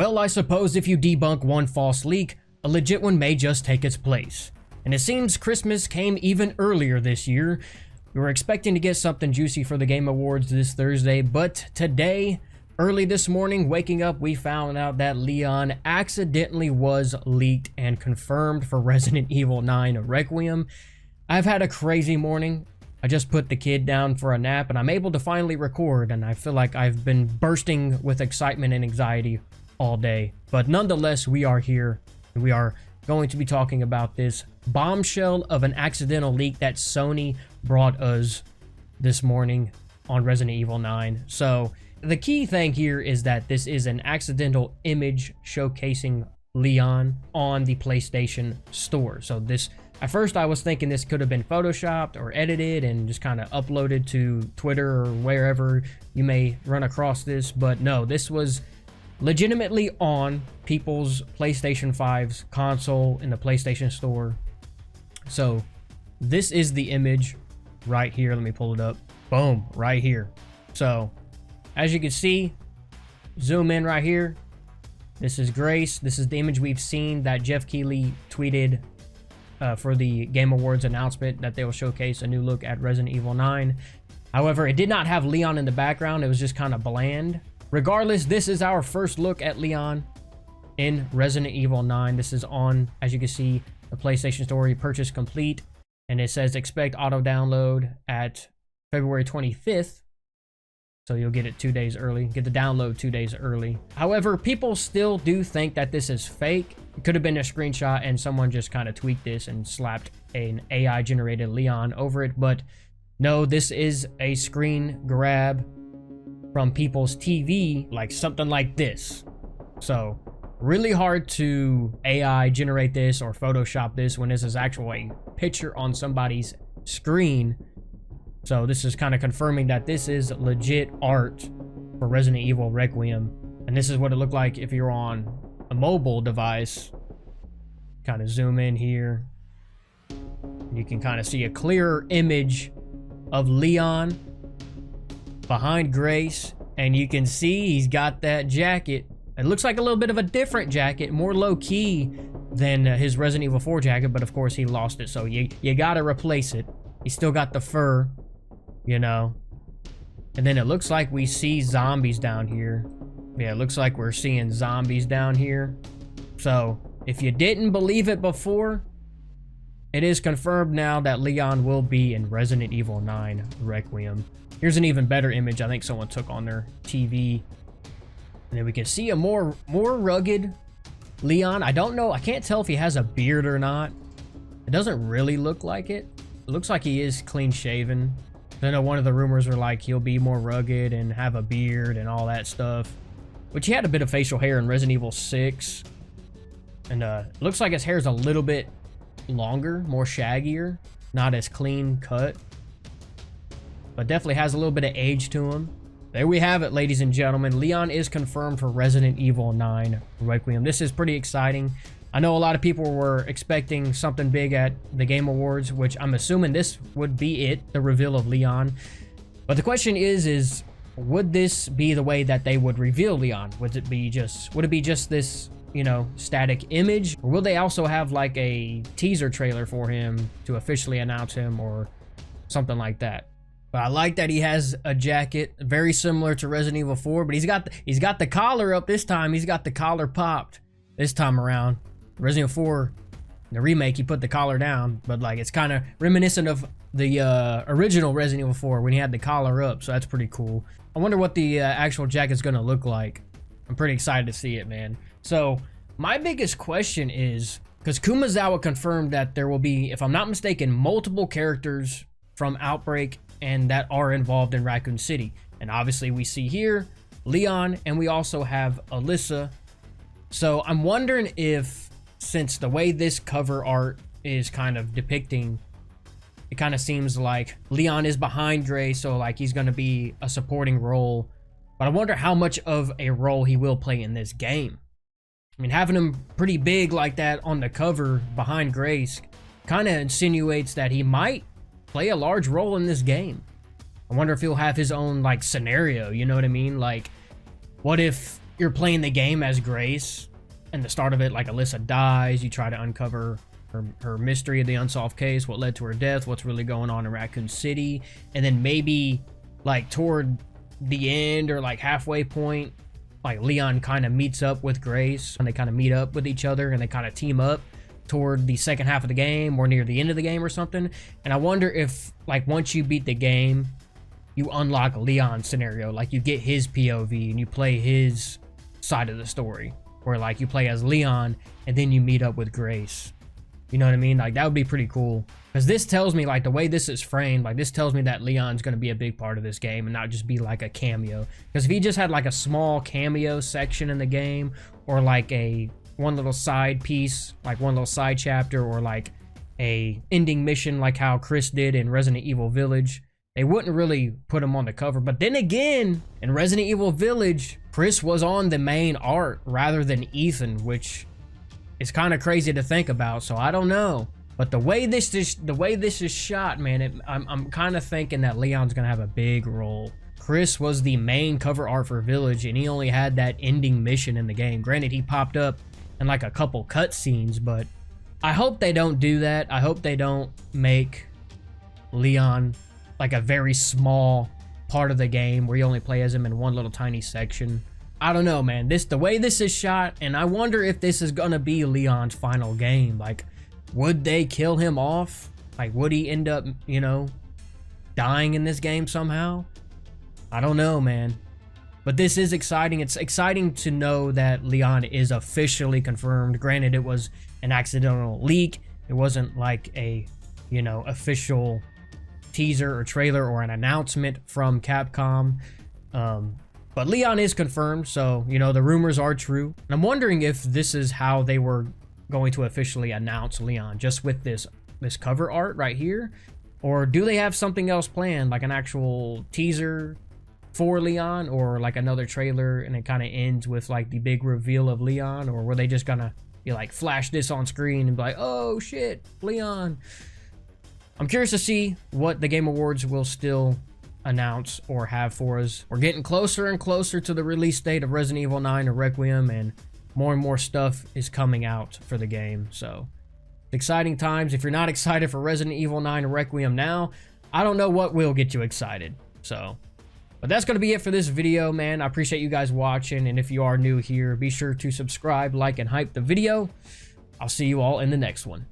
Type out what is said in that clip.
Well, I suppose if you debunk one false leak, a legit one may just take its place. And it seems Christmas came even earlier this year. We were expecting to get something juicy for the Game Awards this Thursday, but today, early this morning, waking up, we found out that Leon accidentally was leaked and confirmed for Resident Evil 9 Requiem. I've had a crazy morning. I just put the kid down for a nap and I'm able to finally record, and I feel like I've been bursting with excitement and anxiety all day. But nonetheless, we are here and we are going to be talking about this bombshell of an accidental leak that Sony brought us this morning on Resident Evil 9. So the key thing here is that this is an accidental image showcasing Leon on the PlayStation Store. So this, at first I was thinking this could have been photoshopped or edited and just kind of uploaded to Twitter or wherever you may run across this, but no, this was legitimately on people's PlayStation 5's console in the PlayStation Store. So this is the image right here. Let me pull it up. Boom, right here. So as you can see, zoom in right here. This is Grace. This is the image we've seen that Jeff Keighley tweeted for the Game Awards announcement that they will showcase a new look at Resident Evil 9. However, it did not have Leon in the background. It was just kind of bland. Regardless, this is our first look at Leon in Resident Evil 9. This is on, as you can see, the PlayStation Store. Purchase complete, and it says expect auto download at February 25th. So you'll get it 2 days early, get the download 2 days early. However, people still do think that this is fake. It could have been a screenshot and someone just kind of tweaked this and slapped an AI generated Leon over it. But no, this is a screen grab from people's TV, like something like this. So really hard to AI generate this or Photoshop this when this is actually a picture on somebody's screen. So this is kind of confirming that this is legit art for Resident Evil Requiem. And this is what it looked like if you're on a mobile device. Kind of zoom in here. You can kind of see a clearer image of Leon behind Grace. And you can see he's got that jacket. It looks like a little bit of a different jacket, more low-key than his Resident Evil 4 jacket. But of course he lost it, so you gotta replace it. He's still got the fur, you know. And then it looks like we see zombies down here. Yeah, it looks like we're seeing zombies down here. So if you didn't believe it before, it is confirmed now that Leon will be in Resident Evil 9 Requiem. Here's an even better image I think someone took on their TV. And then we can see a more rugged Leon. I don't know, I can't tell if he has a beard or not. It doesn't really look like it. It looks like he is clean shaven. I know one of the rumors were like he'll be more rugged and have a beard and all that stuff. Which he had a bit of facial hair in Resident Evil 6. And it looks like his hair is a little bit longer, more shaggier, not as clean cut. But definitely has a little bit of age to him. There we have it, ladies and gentlemen. Leon is confirmed for Resident Evil 9 Requiem. This is pretty exciting. I know a lot of people were expecting something big at the Game Awards, which I'm assuming this would be it, the reveal of Leon. But the question is would this be the way that they would reveal Leon? Would it be just this, you know, static image? Or will they also have like a teaser trailer for him to officially announce him or something like that? But I like that he has a jacket very similar to Resident Evil 4, but he's got the collar up this time. He's got the collar popped this time around. Resident Evil 4, the remake, he put the collar down, but like it's kind of reminiscent of the original Resident Evil 4 when he had the collar up, so that's pretty cool. I wonder what the actual jacket's gonna look like. I'm pretty excited to see it, man. So my biggest question is, because Kumazawa confirmed that there will be, if I'm not mistaken, multiple characters from Outbreak and that are involved in Raccoon City. And obviously we see here Leon, and we also have Alyssa. So I'm wondering if, since the way this cover art is kind of depicting, it kind of seems like Leon is behind Grace, so like he's going to be a supporting role. But I wonder how much of a role he will play in this game. I mean, having him pretty big like that on the cover behind Grace kind of insinuates that he might play a large role in this game. I wonder if he'll have his own like scenario, you know what I mean? Like, what if you're playing the game as Grace, and the start of it, like Alyssa dies, you try to uncover her mystery of the unsolved case, what led to her death, what's really going on in Raccoon City, and then maybe like toward the end or like halfway point, like Leon kind of meets up with Grace, and they kind of meet up with each other, and they kind of team up toward the second half of the game or near the end of the game or something. And I wonder if like once you beat the game, you unlock Leon's scenario, like you get his POV and you play his side of the story, where like you play as Leon and then you meet up with Grace. You know what I mean? Like that would be pretty cool, because this tells me, like the way this is framed, like this tells me that Leon's going to be a big part of this game and not just be like a cameo. Because if he just had like a small cameo section in the game, or like a one little side piece, like one little side chapter, or like a ending mission like how Chris did in Resident Evil Village, they wouldn't really put him on the cover. But then again, in Resident Evil Village, Chris was on the main art rather than Ethan, which is kind of crazy to think about. So I don't know. But the way this is shot, man, I'm kind of thinking that Leon's gonna have a big role. Chris was the main cover art for Village, and he only had that ending mission in the game. Granted, he popped up in like a couple cutscenes, but I hope they don't do that. I hope they don't make Leon like a very small part of the game where you only play as him in one little tiny section. I don't know, man. The way this is shot, and I wonder if this is gonna be Leon's final game. Like, would they kill him off? Like, would he end up, you know, dying in this game somehow? I don't know, man. But this is exciting. It's exciting to know that Leon is officially confirmed. Granted, it was an accidental leak. It wasn't like a, you know, official teaser or trailer or an announcement from Capcom. But Leon is confirmed, so, you know, the rumors are true. And I'm wondering if this is how they were going to officially announce Leon, just with this cover art right here, or do they have something else planned, like an actual teaser for Leon, or like another trailer and it kind of ends with like the big reveal of Leon, or were they just gonna be like flash this on screen and be like, oh shit, Leon? I'm curious to see what the Game Awards will still announce or have for us. We're getting closer and closer to the release date of Resident Evil 9 or Requiem, and more stuff is coming out for the game. So exciting times. If you're not excited for Resident Evil 9 or Requiem now, I don't know what will get you excited. So, but that's going to be it for this video, man. I appreciate you guys watching, and if you are new here, be sure to subscribe, like, and hype the video. I'll see you all in the next one.